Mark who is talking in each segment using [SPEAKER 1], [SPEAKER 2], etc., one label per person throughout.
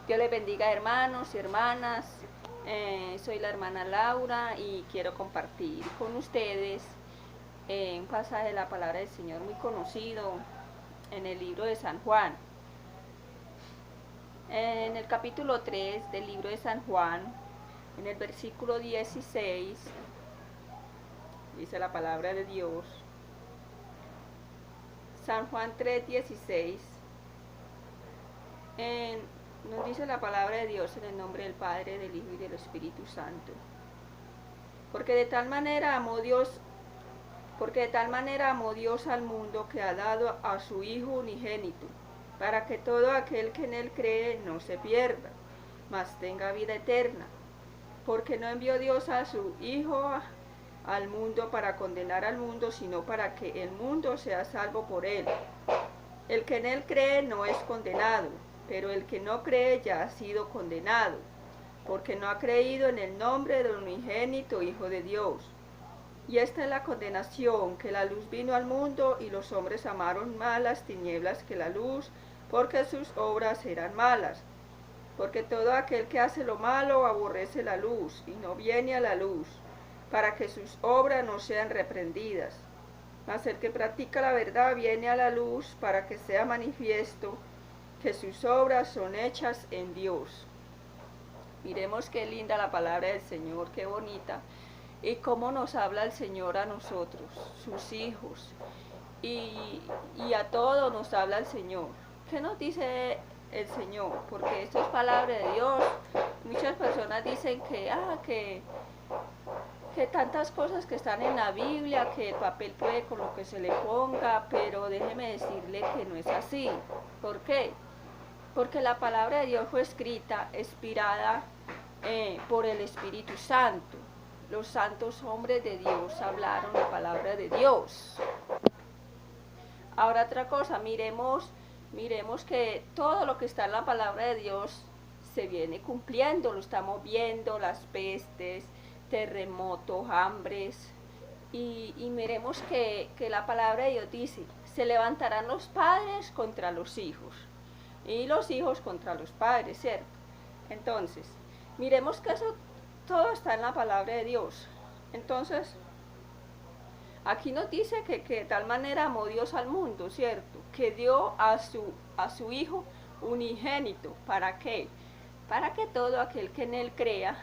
[SPEAKER 1] Dios les bendiga, hermanos y hermanas. Soy la hermana Laura y quiero compartir con ustedes un pasaje de la palabra del Señor muy conocido en el libro de San Juan. En el capítulo 3 del libro de San Juan, en el versículo 16, dice la palabra de Dios. San Juan 3:16. Nos dice la palabra de Dios en el nombre del Padre, del Hijo y del Espíritu Santo. Porque de tal manera amó Dios al mundo que ha dado a su Hijo unigénito, para que todo aquel que en él cree no se pierda, mas tenga vida eterna. Porque no envió Dios a su Hijo al mundo para condenar al mundo, sino para que el mundo sea salvo por él. El que en él cree no es condenado, pero el que no cree ya ha sido condenado, porque no ha creído en el nombre del unigénito Hijo de Dios. Y esta es la condenación, que la luz vino al mundo y los hombres amaron más las tinieblas que la luz, porque sus obras eran malas. Porque todo aquel que hace lo malo aborrece la luz y no viene a la luz, para que sus obras no sean reprendidas. Mas el que practica la verdad viene a la luz, para que sea manifiesto que sus obras son hechas en Dios. Miremos qué linda la palabra del Señor, qué bonita, y cómo nos habla el Señor a nosotros, sus hijos, y a todos nos habla el Señor. ¿Qué nos dice el Señor? Porque esto es palabra de Dios. Muchas personas dicen que tantas cosas que están en la Biblia, que el papel puede con lo que se le ponga, pero déjeme decirle que no es así. ¿Por qué? Porque la palabra de Dios fue escrita, inspirada por el Espíritu Santo. Los santos hombres de Dios hablaron la palabra de Dios. Ahora otra cosa, miremos que todo lo que está en la palabra de Dios se viene cumpliendo, lo estamos viendo, las pestes, terremotos, hambres, y miremos que la palabra de Dios dice, se levantarán los padres contra los hijos, y los hijos contra los padres, ¿cierto? Entonces, miremos que eso todo está en la palabra de Dios. Entonces, aquí nos dice que de tal manera amó Dios al mundo, ¿cierto? Que dio a su Hijo unigénito. ¿Para qué? Para que todo aquel que en él crea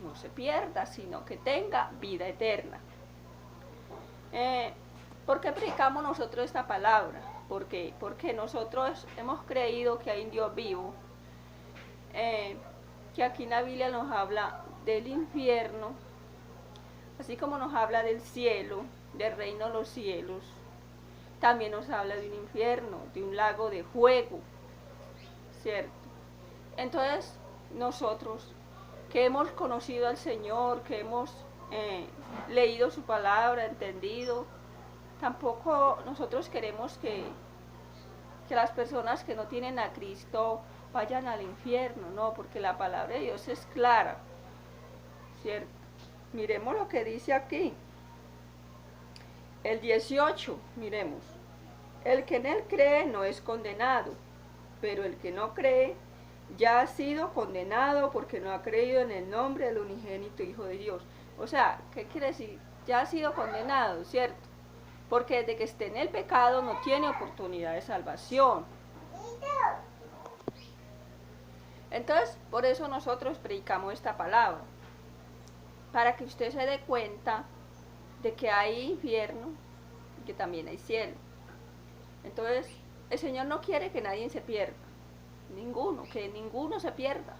[SPEAKER 1] no se pierda, sino que tenga vida eterna. ¿Por qué predicamos nosotros esta palabra? Porque nosotros hemos creído que hay un Dios vivo, que aquí en la Biblia nos habla del infierno, así como nos habla del cielo, del reino de los cielos, también nos habla de un infierno, de un lago de fuego, ¿cierto? Entonces, nosotros que hemos conocido al Señor, que hemos leído su palabra, entendido, tampoco nosotros queremos que las personas que no tienen a Cristo vayan al infierno, no, porque la palabra de Dios es clara, ¿cierto? Miremos lo que dice aquí. El 18, miremos. El que en él cree no es condenado, pero el que no cree ya ha sido condenado porque no ha creído en el nombre del unigénito Hijo de Dios. O sea, ¿qué quiere decir? Ya ha sido condenado, ¿cierto? Porque desde que esté en el pecado no tiene oportunidad de salvación. Entonces, por eso nosotros predicamos esta palabra, para que usted se dé cuenta de que hay infierno y que también hay cielo. Entonces, el Señor no quiere que nadie se pierda, que ninguno se pierda,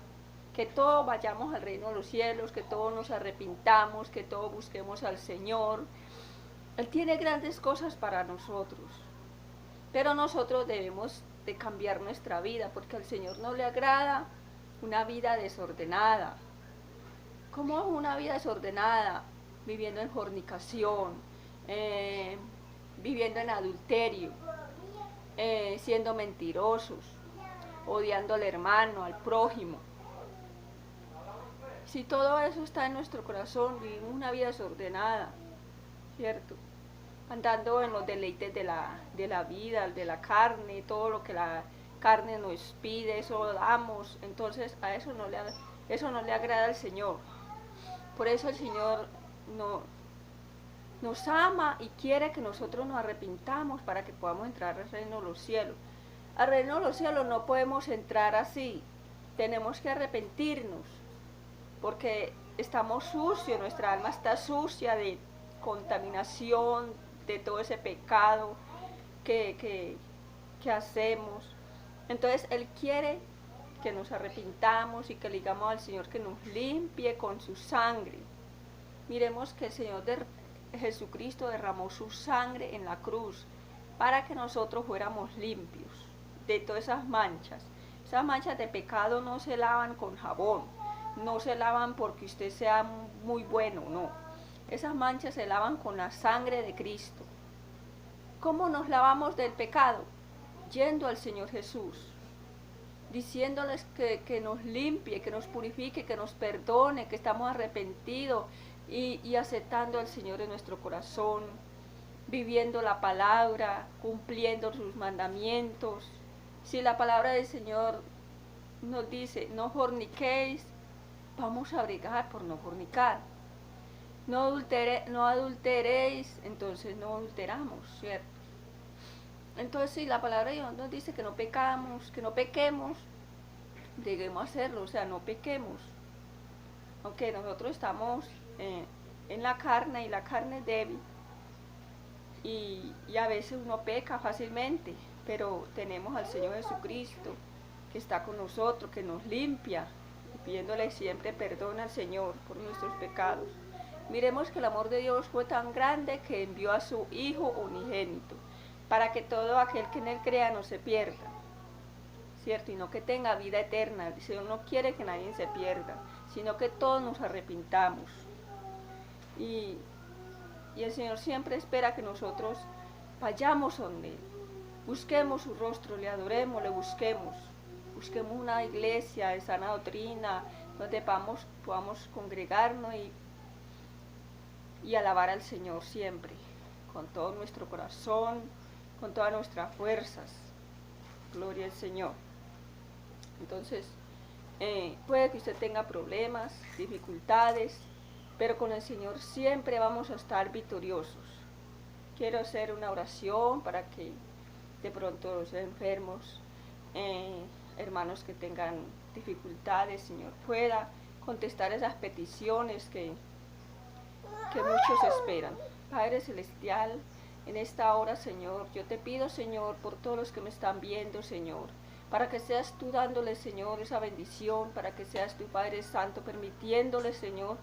[SPEAKER 1] que todos vayamos al reino de los cielos, que todos nos arrepintamos, que todos busquemos al Señor. Él tiene grandes cosas para nosotros, pero nosotros debemos de cambiar nuestra vida, porque al Señor no le agrada una vida desordenada. ¿Cómo es una vida desordenada? Viviendo en fornicación, viviendo en adulterio, siendo mentirosos, odiando al hermano, al prójimo. Si todo eso está en nuestro corazón, vivimos una vida desordenada, ¿cierto? Andando en los deleites de la vida, de la carne, todo lo que la carne nos pide, eso damos, entonces a eso no le agrada al Señor. Por eso el Señor nos ama y quiere que nosotros nos arrepintamos para que podamos entrar al reino de los cielos. Al reino de los cielos no podemos entrar así, tenemos que arrepentirnos, porque estamos sucios, nuestra alma está sucia de contaminación, de todo ese pecado que hacemos. Entonces Él quiere que nos arrepintamos y que le digamos al Señor que nos limpie con su sangre. Miremos que el Señor Jesucristo derramó su sangre en la cruz para que nosotros fuéramos limpios de todas esas manchas. Esas manchas de pecado no se lavan con jabón, no se lavan porque usted sea muy bueno, no. Esas manchas se lavan con la sangre de Cristo. ¿Cómo nos lavamos del pecado? Yendo al Señor Jesús, diciéndoles que nos limpie, que nos purifique, que nos perdone, que estamos arrepentidos y aceptando al Señor en nuestro corazón, viviendo la palabra, cumpliendo sus mandamientos. Si la palabra del Señor nos dice, no forniquéis, vamos a bregar por no fornicar. No adulteréis, entonces no adulteramos, ¿cierto? Entonces si la palabra de Dios nos dice que no pecamos, que no pequemos, lleguemos a hacerlo, o sea, no pequemos. Aunque nosotros estamos en la carne y la carne es débil y a veces uno peca fácilmente, pero tenemos al Señor Jesucristo que está con nosotros, que nos limpia, pidiéndole siempre perdón al Señor por nuestros pecados. Miremos que el amor de Dios fue tan grande que envió a su Hijo unigénito, para que todo aquel que en Él crea no se pierda, ¿cierto? Y no que tenga vida eterna. El Señor no quiere que nadie se pierda, sino que todos nos arrepintamos. Y el Señor siempre espera que nosotros vayamos donde Él, busquemos su rostro, le adoremos, le busquemos una iglesia de sana doctrina, donde podamos congregarnos y alabar al Señor siempre, con todo nuestro corazón, con todas nuestras fuerzas. Gloria al Señor. Entonces, puede que usted tenga problemas, dificultades, pero con el Señor siempre vamos a estar victoriosos. Quiero hacer una oración para que de pronto los enfermos, hermanos que tengan dificultades, Señor, pueda contestar esas peticiones que muchos esperan. Padre Celestial, en esta hora, Señor, yo te pido, Señor, por todos los que me están viendo, Señor, para que seas tú dándole, Señor, esa bendición, para que seas tu Padre Santo, permitiéndole, Señor,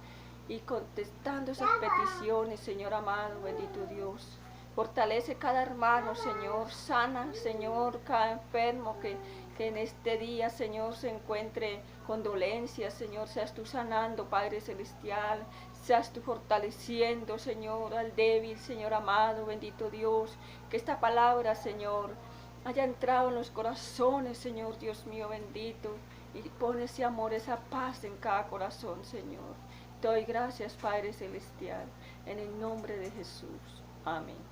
[SPEAKER 1] y contestando esas peticiones, Señor amado, bendito Dios. Fortalece cada hermano, Señor, sana, Señor, cada enfermo que en este día, Señor, se encuentre con dolencias, Señor, seas tú sanando, Padre Celestial, seas tú fortaleciendo, Señor, al débil, Señor amado, bendito Dios, que esta palabra, Señor, haya entrado en los corazones, Señor, Dios mío, bendito, y pone ese amor, esa paz en cada corazón, Señor. Te doy gracias, Padre Celestial, en el nombre de Jesús. Amén.